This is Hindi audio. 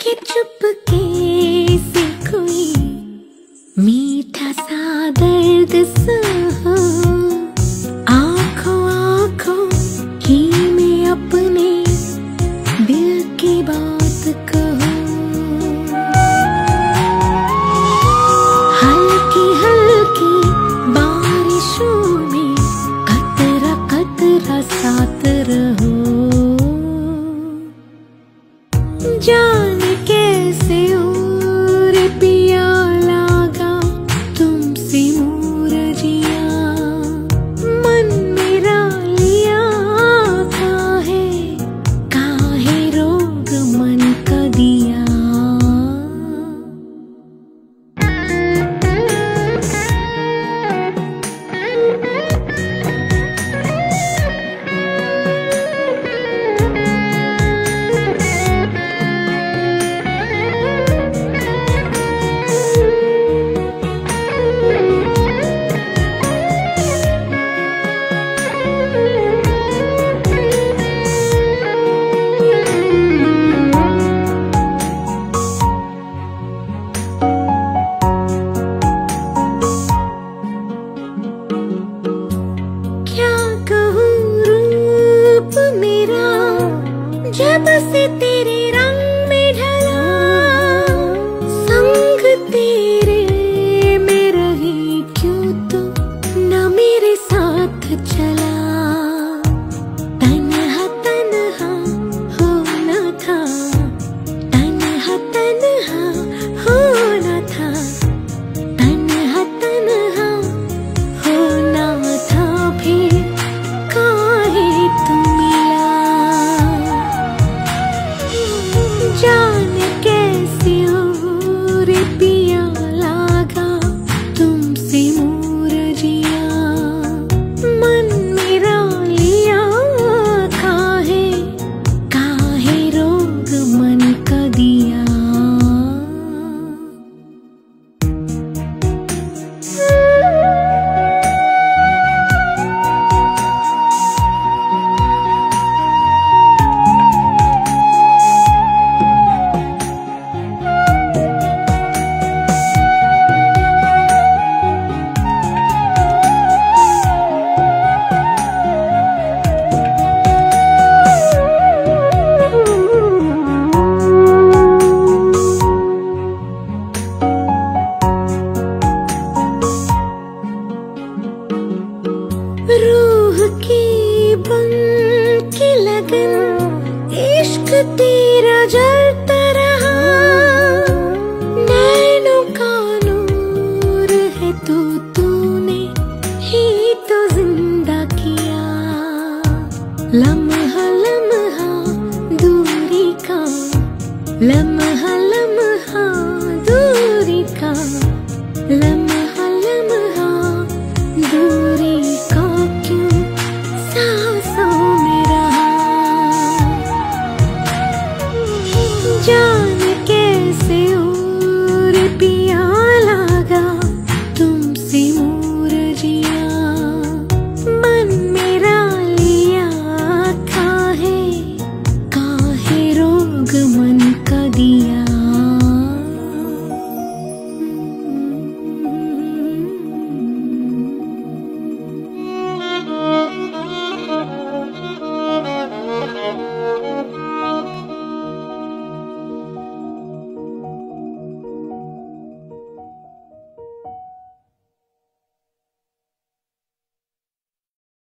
कि चुपके से कोई मीठा सा दर्द सहा, आँखों आँखों ही में अपने दिल की बात कहो। हल्की हल्की बारिशों में कतरा कतरा साथ रहो। जाने कैसे और पिया लागा तुमसे मूरजिया, मन मेरा लिया काहे रोग मन का दिया। जब से तेरे रंग में ढला, संग तेरे में रही क्यों तो न मेरे साथ चला। तन्हा तन्हा होना था, तन्हा तन्हा होना था, तन्हा तन्हा होना था, फिर काहे तुम मिला। जाने कैसे और पिया लागा तुमसे मूरजिया, मन मेरा लिया काहे काहे रोग मन का दिया। रूह की बन की लगन इश्क तेरा जलता रहा, नैनों का नूर है तो तूने ही तो जिंदा किया। लम्हा लम्हा दूरी का, लम्हा